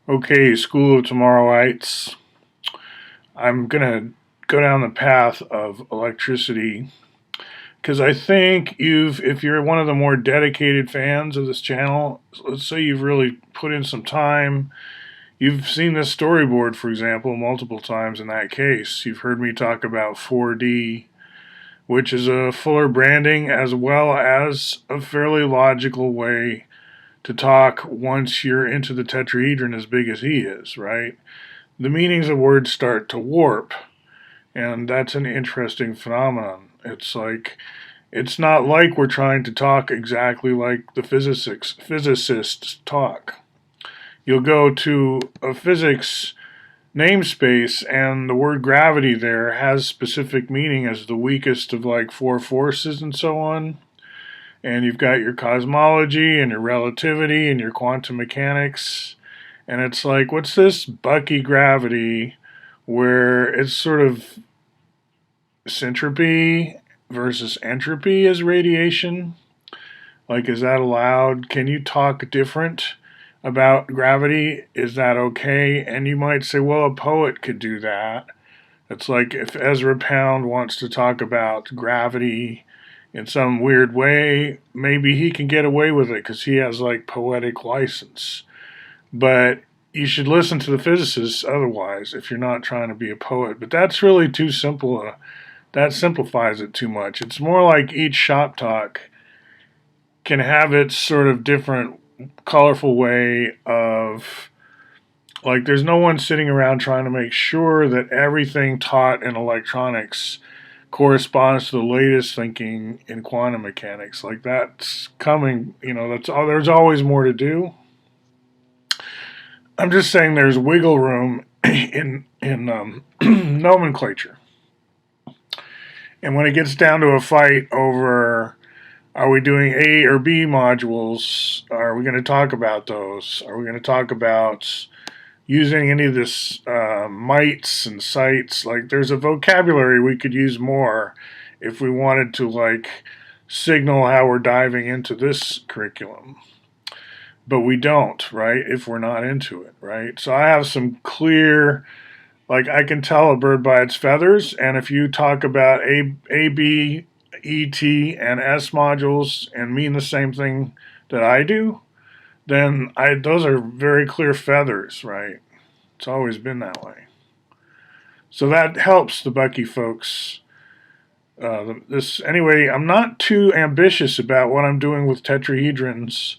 Okay, School of Tomorrowites. I'm gonna go down the path of electricity because I think if you're one of the more dedicated fans of this channel, let's say you've really put in some time, you've seen this storyboard, for example, multiple times in that case. You've heard me talk about 4D, which is a fuller branding as well as a fairly logical way to talk once you're into the tetrahedron as big as he is, right? The meanings of words start to warp, and that's an interesting phenomenon. It's not like we're trying to talk exactly like the physicists talk. You'll go to a physics namespace, and the word gravity there has specific meaning as the weakest of like four forces and so on. And you've got your cosmology and your relativity and your quantum mechanics. And it's like, what's this Bucky gravity where it's sort of syntropy versus entropy as radiation? Like, is that allowed? Can you talk different about gravity? Is that okay? And you might say, well, a poet could do that. It's like if Ezra Pound wants to talk about gravity in some weird way, maybe he can get away with it because he has like poetic license. But you should listen to the physicists otherwise if you're not trying to be a poet. But that's really too simple. That simplifies it too much. It's more like each shop talk can have its sort of different, colorful way of, like, there's no one sitting around trying to make sure that everything taught in electronics corresponds to the latest thinking in quantum mechanics. Like, that's coming, that's all, there's always more to do. I'm just saying there's wiggle room in nomenclature. And when it gets down to a fight over, are we doing A or B modules? Are we going to talk about those? Are we going to talk about using any of this mites and sites? Like, there's a vocabulary we could use more if we wanted to, like, signal how we're diving into this curriculum. But we don't, right? If we're not into it, right? So I have some clear, like, I can tell a bird by its feathers, and if you talk about A, B, E, T, and S modules and mean the same thing that I do, then those are very clear feathers, right? It's always been that way. So that helps the Bucky folks. Anyway, I'm not too ambitious about what I'm doing with tetrahedrons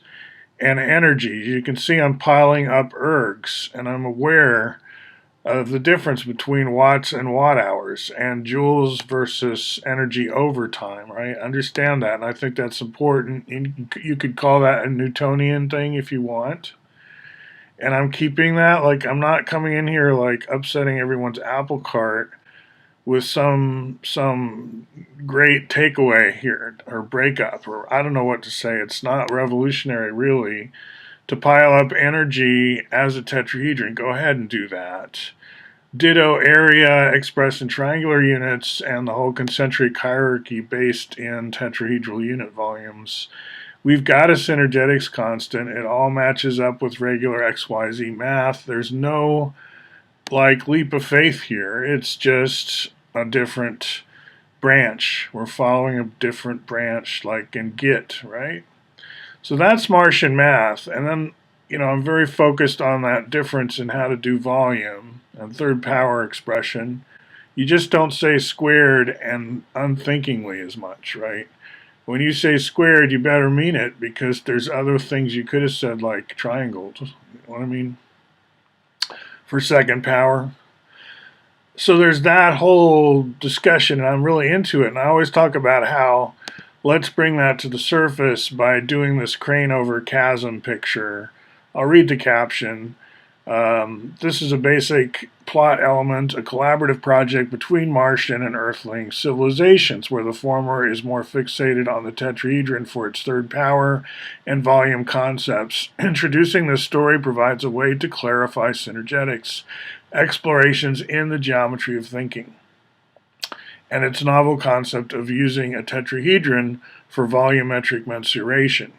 and energy. You can see I'm piling up ergs, and I'm aware of the difference between watts and watt hours and joules versus energy over time, right? Understand that, and I think that's important. You could call that a Newtonian thing if you want. And I'm keeping that, like, I'm not coming in here like upsetting everyone's apple cart with some great takeaway here or breakup, or I don't know what to say. It's not revolutionary really to pile up energy as a tetrahedron. Go ahead and do that. Ditto area expressed in triangular units and the whole concentric hierarchy based in tetrahedral unit volumes. We've got a synergetics constant. It all matches up with regular XYZ math. There's no, like, leap of faith here. It's just a different branch. We're following a different branch, like in Git, right? So that's Martian math. And then, I'm very focused on that difference in how to do volume and third power expression. You just don't say squared and unthinkingly as much, right? When you say squared, you better mean it because there's other things you could have said, like triangles. You know what I mean? For second power. So there's that whole discussion, and I'm really into it. And I always talk about how let's bring that to the surface by doing this crane over chasm picture. I'll read the caption. This is a basic plot element, a collaborative project between Martian and Earthling civilizations, where the former is more fixated on the tetrahedron for its third power and volume concepts. Introducing this story provides a way to clarify synergetics, explorations in the geometry of thinking, and its novel concept of using a tetrahedron for volumetric mensuration.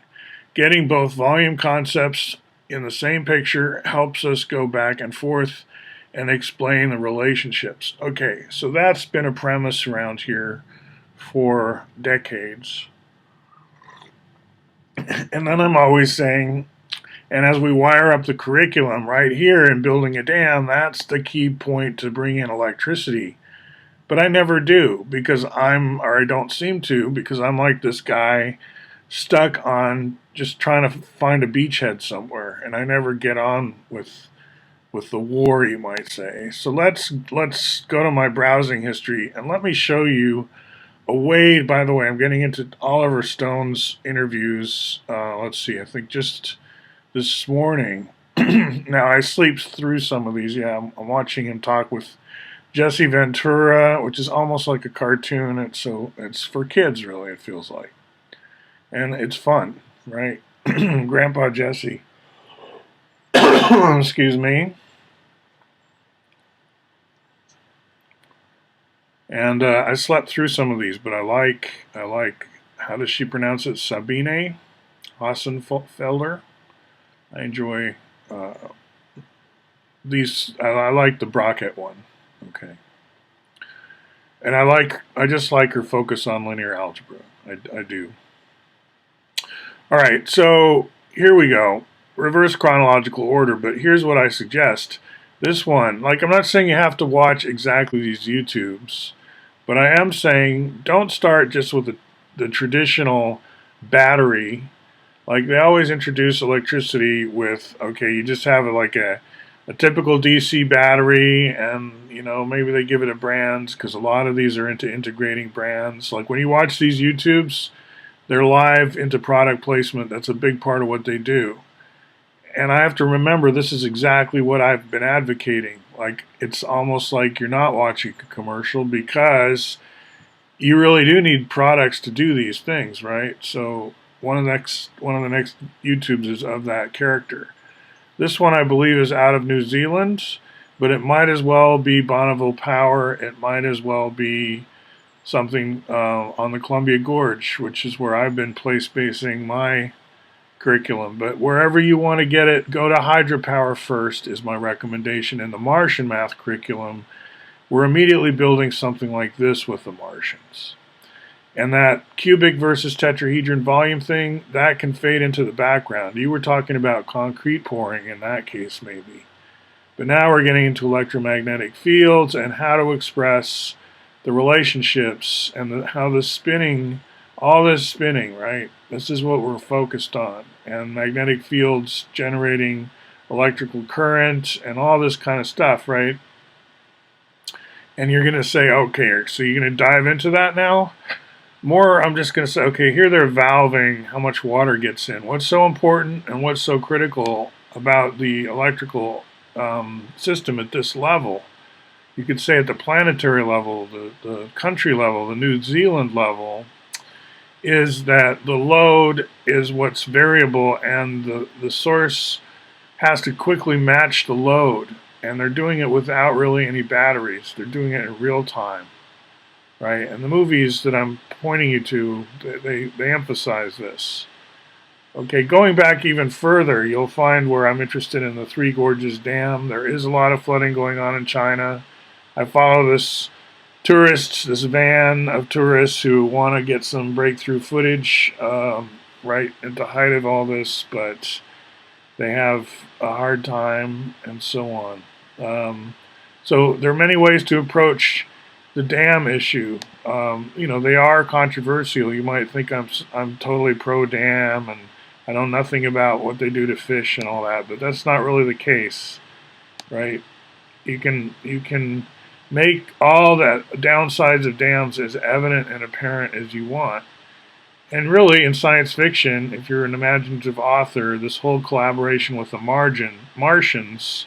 Getting both volume concepts in the same picture helps us go back and forth and explain the relationships. Okay, so that's been a premise around here for decades. And then I'm always saying, and as we wire up the curriculum right here in building a dam, that's the key point to bring in electricity. But I never do because or I don't seem to, because I'm like this guy stuck on just trying to find a beachhead somewhere, and I never get on with the war, you might say. So let's go to my browsing history and let me show you a way. By the way, I'm getting into Oliver Stone's interviews. Let's see, I think just this morning. Now I sleep through some of these. Yeah, I'm watching him talk with Jesse Ventura, which is almost like a cartoon. It's for kids, really. It feels like, and it's fun, right? Grandpa Jesse. Excuse me. And I slept through some of these, but I like how does she pronounce it? Sabine Hassenfelder. I enjoy these. I like the Brockett one. Okay. And I just like her focus on linear algebra. I do. All right, so here we go. Reverse chronological order, but here's what I suggest. This one, like, I'm not saying you have to watch exactly these YouTubes, but I am saying don't start just with the traditional battery. Like, they always introduce electricity with, okay, you just have a typical DC battery, and maybe they give it a brand, because a lot of these are into integrating brands. Like when you watch these YouTubes, they're live into product placement. That's a big part of what they do. And I have to remember, this is exactly what I've been advocating. Like, it's almost like you're not watching a commercial, because you really do need products to do these things, right? So one of the next YouTubes is of that character. This one, I believe, is out of New Zealand, but it might as well be Bonneville Power. It might as well be something on the Columbia Gorge, which is where I've been place-basing my curriculum. But wherever you want to get it, go to hydropower first, is my recommendation. In the Martian math curriculum, we're immediately building something like this with the Martians. And that cubic versus tetrahedron volume thing, that can fade into the background. You were talking about concrete pouring in that case, maybe. But now we're getting into electromagnetic fields and how to express the relationships and how the spinning, all this spinning, right? This is what we're focused on. And magnetic fields generating electrical current and all this kind of stuff, right? And you're going to say, okay, so you're going to dive into that now? More, I'm just going to say, okay, here they're valving how much water gets in. What's so important and what's so critical about the electrical system at this level? You could say at the planetary level, the country level, the New Zealand level, is that the load is what's variable, and the source has to quickly match the load. And they're doing it without really any batteries. They're doing it in real time. Right? And the movies that I'm pointing you to, they emphasize this. Okay, going back even further, you'll find where I'm interested in the Three Gorges Dam. There is a lot of flooding going on in China. I follow this van of tourists who want to get some breakthrough footage right at the height of all this, but they have a hard time and so on. So there are many ways to approach the dam issue. They are controversial. You might think I'm totally pro dam and I know nothing about what they do to fish and all that, but that's not really the case, right? You can make all the downsides of dams as evident and apparent as you want. And really, in science fiction, if you're an imaginative author, this whole collaboration with the Martians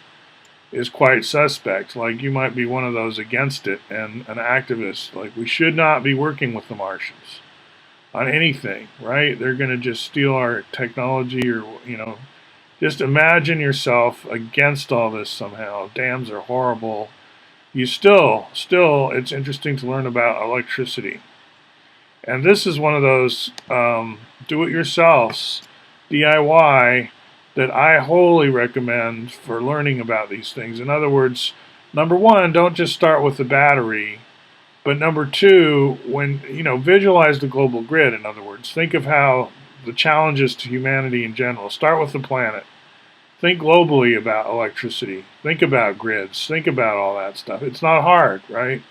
is quite suspect. Like, you might be one of those against it and an activist. Like, we should not be working with the Martians on anything, right? They're going to just steal our technology, or, just imagine yourself against all this somehow. Dams are horrible. You still, it's interesting to learn about electricity. And this is one of those do-it-yourselves, DIY, that I wholly recommend for learning about these things. In other words, number one, don't just start with the battery, but number two, visualize the global grid. In other words, think of how the challenges to humanity in general. Start with the planet. Think globally about electricity. Think about grids. Think about all that stuff. It's not hard, right?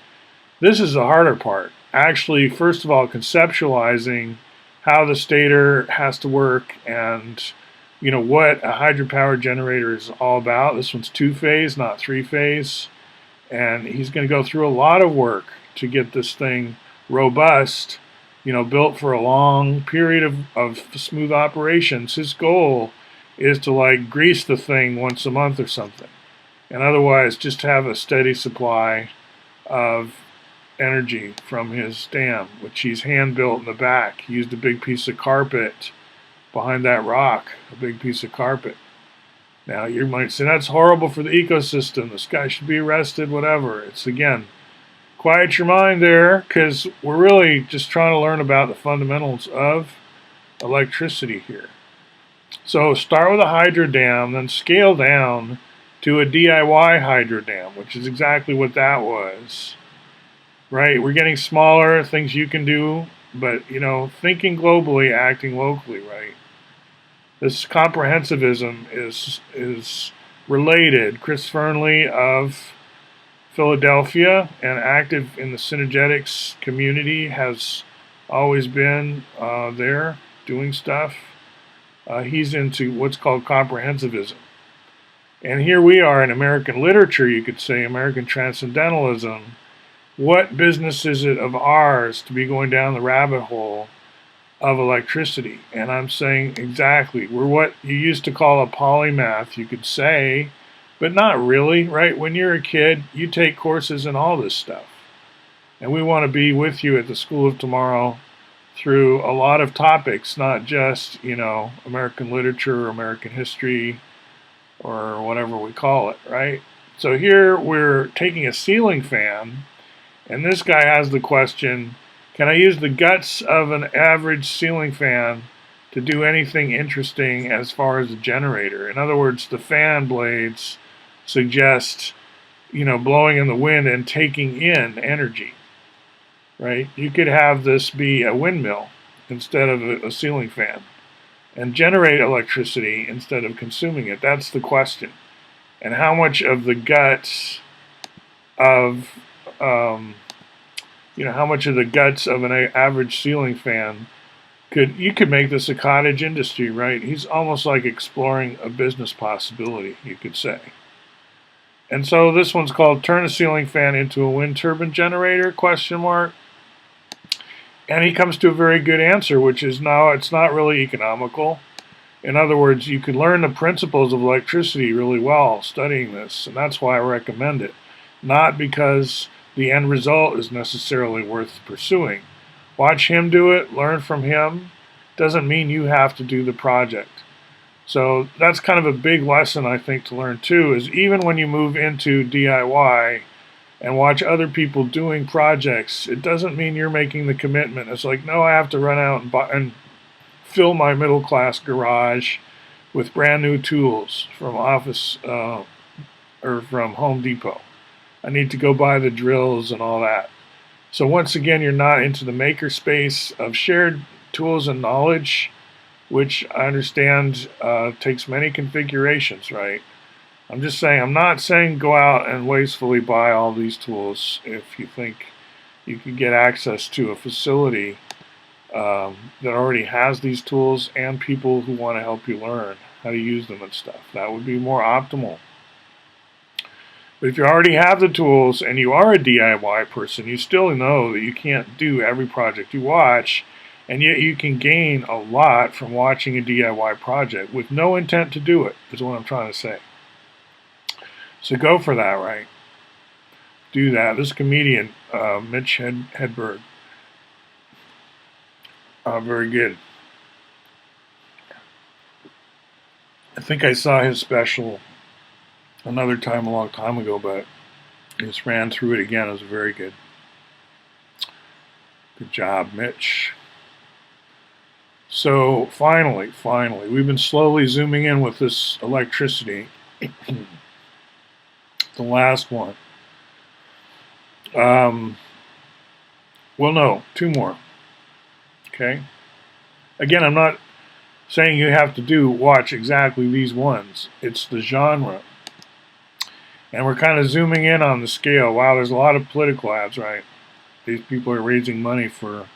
This is the harder part. Actually, first of all, conceptualizing how the stator has to work and what a hydropower generator is all about. This one's two-phase, not three-phase. And he's going to go through a lot of work to get this thing robust, built for a long period of smooth operations. His goal is to grease the thing once a month or something. And otherwise just have a steady supply of energy from his dam, which he's hand built in the back. He used a big piece of carpet behind that rock, a big piece of carpet. Now you might say that's horrible for the ecosystem. This guy should be arrested, whatever. It's again, quiet your mind there, because we're really just trying to learn about the fundamentals of electricity here. So start with a hydro dam, then scale down to a DIY hydro dam, which is exactly what that was. Right? We're getting smaller, things you can do, but thinking globally, acting locally, right? This comprehensivism is related. Chris Fernley of Philadelphia and active in the synergetics community has always been there doing stuff. He's into what's called comprehensivism. And here we are in American literature, you could say, American transcendentalism. What business is it of ours to be going down the rabbit hole of electricity? And I'm saying exactly, we're what you used to call a polymath, you could say, but not really, right? When you're a kid, you take courses in all this stuff. And we want to be with you at the School of Tomorrow through a lot of topics, not just, American literature or American history or whatever we call it, right? So here we're taking a ceiling fan, and this guy has the question, can I use the guts of an average ceiling fan to do anything interesting as far as a generator? In other words, the fan blades suggest, blowing in the wind and taking in energy, right? You could have this be a windmill instead of a ceiling fan and generate electricity instead of consuming it. That's the question. And how much of the guts of how much of the guts of an average ceiling fan you could make this a cottage industry, right? He's almost like exploring a business possibility, you could say. And so this one's called Turn a Ceiling Fan into a Wind Turbine Generator, ? And he comes to a very good answer, which is no, it's not really economical. In other words, you can learn the principles of electricity really well studying this, and that's why I recommend it. Not because the end result is necessarily worth pursuing. Watch him do it, learn from him. Doesn't mean you have to do the project. So that's kind of a big lesson, I think, to learn too, is even when you move into DIY and watch other people doing projects, it doesn't mean you're making the commitment. It's like, no, I have to run out and fill my middle class garage with brand new tools from or from Home Depot. I need to go buy the drills and all that. So once again, you're not into the maker space of shared tools and knowledge, which I understand takes many configurations, right? I'm just saying, I'm not saying go out and wastefully buy all these tools if you think you can get access to a facility that already has these tools and people who want to help you learn how to use them and stuff. That would be more optimal. But if you already have the tools and you are a DIY person, you still know that you can't do every project you watch, and yet you can gain a lot from watching a DIY project with no intent to do it, is what I'm trying to say. So go for that, right? Do that. This comedian, Mitch Hedberg, very good. I think I saw his special another time a long time ago, but I just ran through it again. It was very good. Good job, Mitch. So finally, we've been slowly zooming in with this electricity. The last one. Well, no, two more. Okay. Again, I'm not saying you have to watch exactly these ones. It's the genre. And we're kind of zooming in on the scale. Wow, there's a lot of political ads, right? These people are raising money for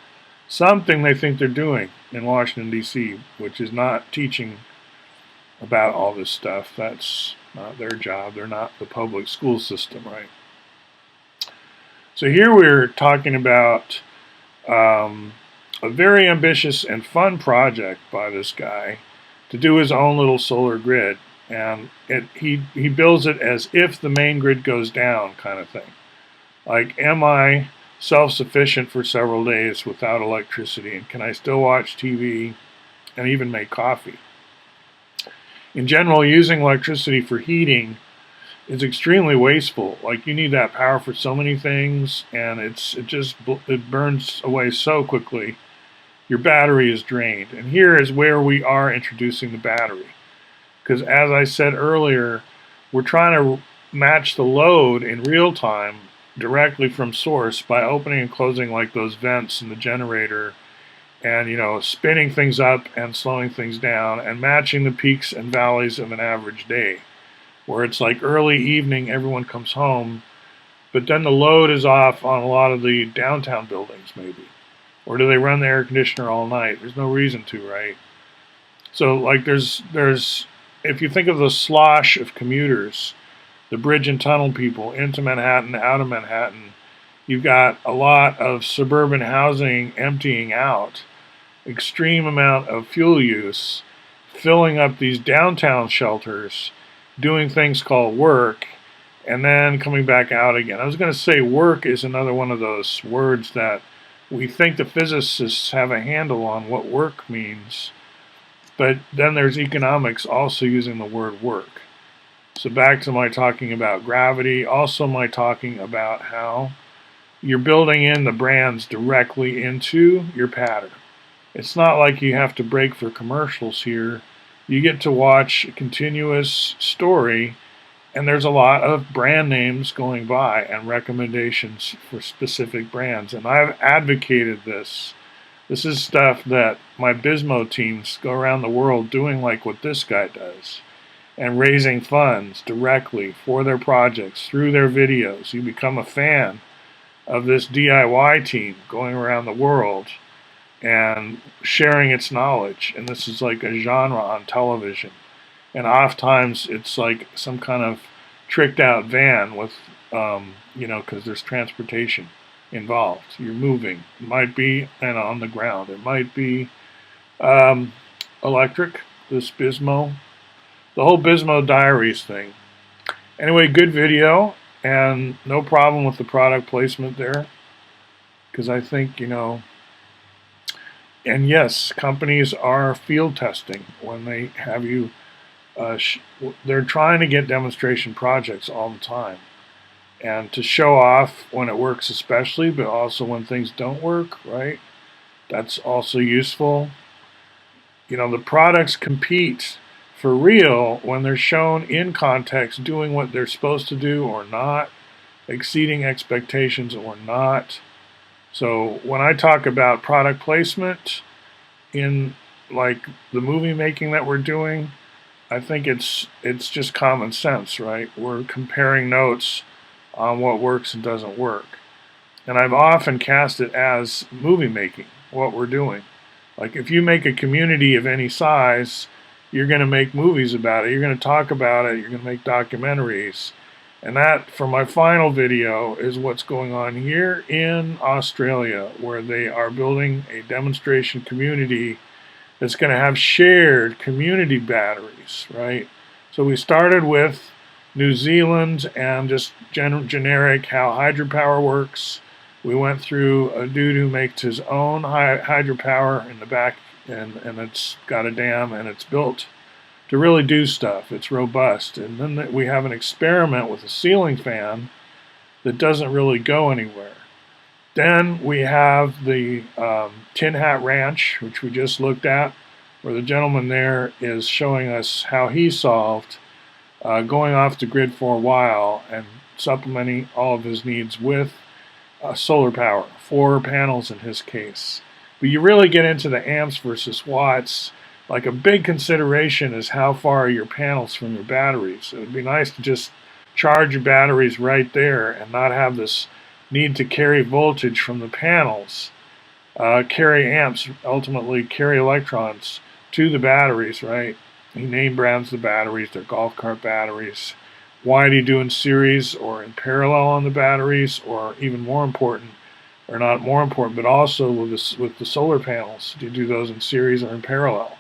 something they think they're doing in Washington, D.C., which is not teaching about all this stuff. That's not their job. They're not the public school system, right? So here we're talking about a very ambitious and fun project by this guy to do his own little solar grid. And he builds it as if the main grid goes down kind of thing. Like, am I self-sufficient for several days without electricity? And can I still watch TV and even make coffee? In general, using electricity for heating is extremely wasteful. Like, you need that power for so many things, and it burns away so quickly. Your battery is drained. And here is where we are introducing the battery. Because as I said earlier, we're trying to match the load in real time directly from source by opening and closing like those vents in the generator, and spinning things up and slowing things down and matching the peaks and valleys of an average day, where it's like early evening, everyone comes home, but then the load is off on a lot of the downtown buildings maybe. Or do they run the air conditioner all night? There's no reason to, right? So like there's if you think of the slosh of commuters, the bridge and tunnel people into Manhattan, out of Manhattan, you've got a lot of suburban housing emptying out, extreme amount of fuel use, filling up these downtown shelters, doing things called work, and then coming back out again. I was going to say work is another one of those words that we think the physicists have a handle on what work means, but then there's economics also using the word work. So back to my talking about gravity, also my talking about how you're building in the brands directly into your pattern. It's not like you have to break for commercials here. You get to watch a continuous story, and there's a lot of brand names going by and recommendations for specific brands. And I've advocated this. This is stuff that my Bismo teams go around the world doing, like what this guy does, and raising funds directly for their projects through their videos. You become a fan of this DIY team going around the world and sharing its knowledge. And this is like a genre on television. And oftentimes it's like some kind of tricked out van with, because there's transportation involved. You're moving. It might be on the ground. It might be electric, this Bismo. The whole Bismo Diaries thing. Anyway, good video, and no problem with the product placement there. Because I think, and yes, companies are field testing when they have you, they're trying to get demonstration projects all the time. And to show off when it works especially, but also when things don't work, right? That's also useful. The products compete for real when they're shown in context doing what they're supposed to do or not, exceeding expectations or not. So when I talk about product placement in like the movie making that we're doing, I think it's just common sense, right? We're comparing notes on what works and doesn't work. And I've often cast it as movie making, what we're doing. Like if you make a community of any size, you're going to make movies about it, you're going to talk about it, you're going to make documentaries. And that, for my final video, is what's going on here in Australia, where they are building a demonstration community that's going to have shared community batteries, right? So we started with New Zealand and just generic how hydropower works. We went through a dude who makes his own hydropower in the back, and it's got a dam, and it's built to really do stuff. It's robust. And then we have an experiment with a ceiling fan that doesn't really go anywhere. Then we have the Tin Hat Ranch, which we just looked at, where the gentleman there is showing us how he solved going off the grid for a while and supplementing all of his needs with solar power, 4 panels in his case. But you really get into the amps versus watts. Like a big consideration is how far are your panels from your batteries. It would be nice to just charge your batteries right there and not have this need to carry voltage from the panels, carry amps, ultimately carry electrons to the batteries, right? He name brands the batteries, they're golf cart batteries. Why do you do in series or in parallel on the batteries, or even more important, or not more important, but also with the solar panels? Do you do those in series or in parallel?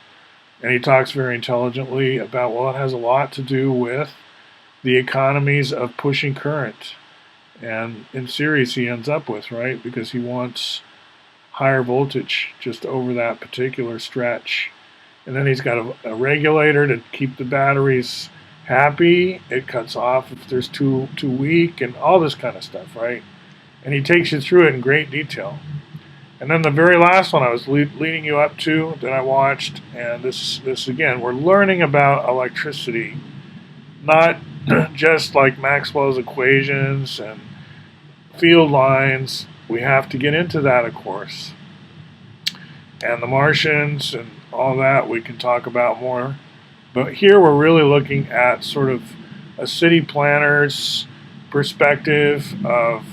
And he talks very intelligently about, well, it has a lot to do with the economies of pushing current. And in series he ends up with, right? Because he wants higher voltage just over that particular stretch. And then he's got a regulator to keep the batteries happy. It cuts off if there's too weak and all this kind of stuff, right? And he takes you through it in great detail. And then the very last one I was leading you up to that I watched, and this again, we're learning about electricity, not just like Maxwell's equations and field lines. We have to get into that, of course. And the Martians and all that we can talk about more. But here we're really looking at sort of a city planner's perspective of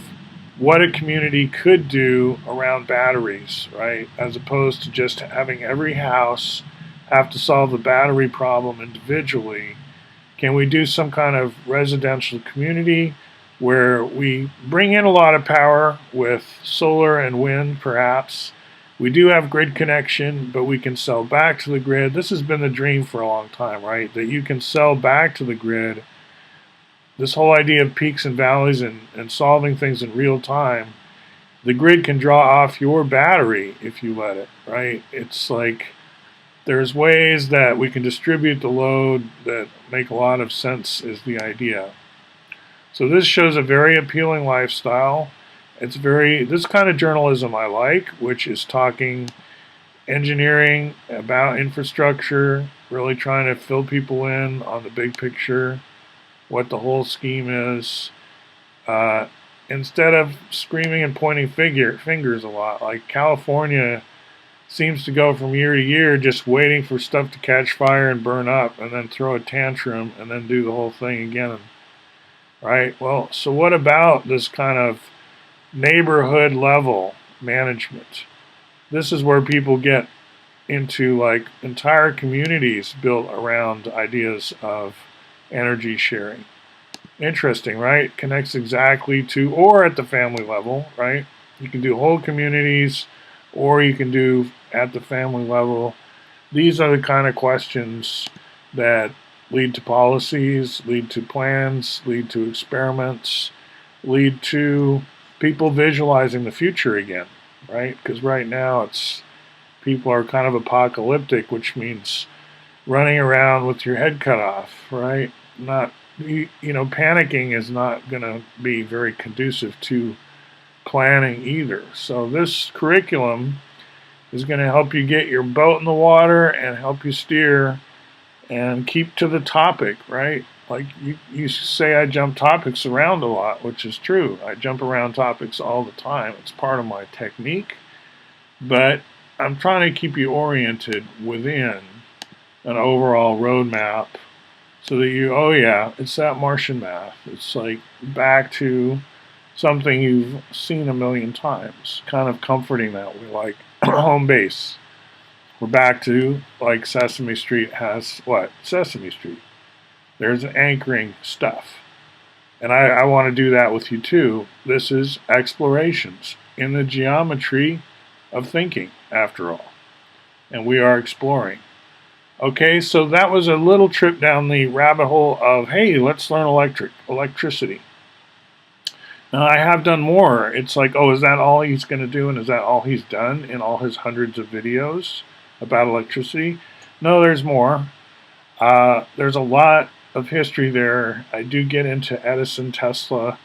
what a community could do around batteries, right? As opposed to just having every house have to solve the battery problem individually. Can we do some kind of residential community where we bring in a lot of power with solar and wind, perhaps? We do have grid connection, but we can sell back to the grid. This has been the dream for a long time, right? That you can sell back to the grid. This whole idea of peaks and valleys and solving things in real time, the grid can draw off your battery if you let it, right? It's like there's ways that we can distribute the load that make a lot of sense is the idea. So this shows a very appealing lifestyle. It's this kind of journalism I like, which is talking engineering, about infrastructure, really trying to fill people in on the big picture, what the whole scheme is, instead of screaming and pointing fingers a lot. Like California seems to go from year to year just waiting for stuff to catch fire and burn up and then throw a tantrum and then do the whole thing again, right? Well, so what about this kind of neighborhood level management? This is where people get into like entire communities built around ideas of energy sharing. Interesting, right? Connects exactly to, or at the family level, right? You can do whole communities, or you can do at the family level. These are the kind of questions that lead to policies, lead to plans, lead to experiments, lead to people visualizing the future again, right? Because right now people are kind of apocalyptic, which means running around with your head cut off, right? Not, panicking is not going to be very conducive to planning either. So this curriculum is going to help you get your boat in the water and help you steer and keep to the topic, right? Like you say I jump topics around a lot, which is true. I jump around topics all the time. It's part of my technique. But I'm trying to keep you oriented within an overall roadmap so that oh yeah, it's that Martian math. It's like back to something you've seen a million times. Kind of comforting that way, like home base. We're back to like Sesame Street has what? Sesame Street. There's anchoring stuff. And I want to do that with you too. This is explorations in the geometry of thinking, after all. And we are exploring. Okay, so that was a little trip down the rabbit hole of, hey, let's learn electricity. Now, I have done more. It's like, oh, is that all he's going to do? And is that all he's done in all his hundreds of videos about electricity? No, there's more. There's a lot of history there. I do get into Edison, Tesla,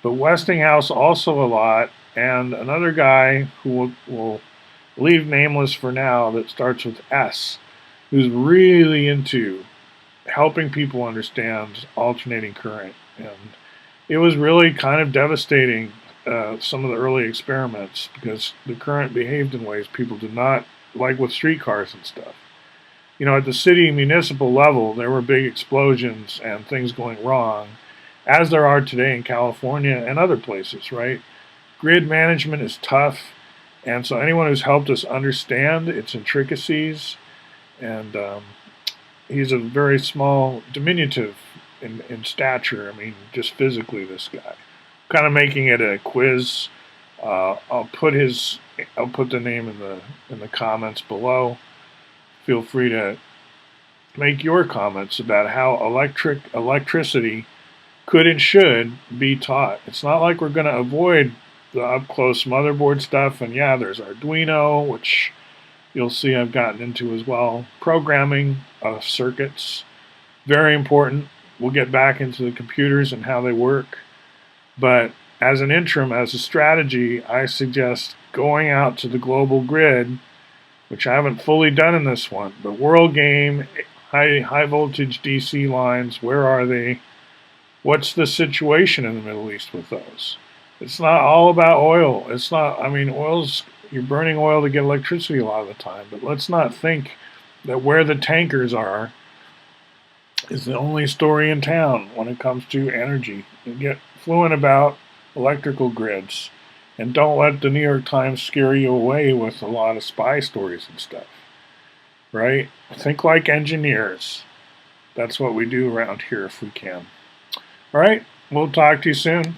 but Westinghouse also a lot. and another guy who will leave nameless for now that starts with S, who's really into helping people understand alternating current. And it was really kind of devastating, some of the early experiments, because the current behaved in ways people did not like with streetcars and stuff. At the city municipal level, there were big explosions and things going wrong, as there are today in California and other places, right? Grid management is tough, and so anyone who's helped us understand its intricacies, and he's a very small, diminutive in stature. I mean, just physically, this guy. Kind of making it a quiz. I'll put the name in the comments below. Feel free to make your comments about how electricity could and should be taught. It's not like we're going to avoid the up close motherboard stuff. And yeah, there's Arduino, which you'll see I've gotten into as well. Programming of circuits, very important. We'll get back into the computers and how they work. But as an interim, as a strategy, I suggest going out to the global grid, which I haven't fully done in this one. But world game, high voltage DC lines, where are they? What's the situation in the Middle East with those? It's not all about oil. It's not, I mean, you're burning oil to get electricity a lot of the time, but let's not think that where the tankers are is the only story in town when it comes to energy. You get fluent about electrical grids, and don't let the New York Times scare you away with a lot of spy stories and stuff, right? Think like engineers. That's what we do around here if we can. All right, we'll talk to you soon.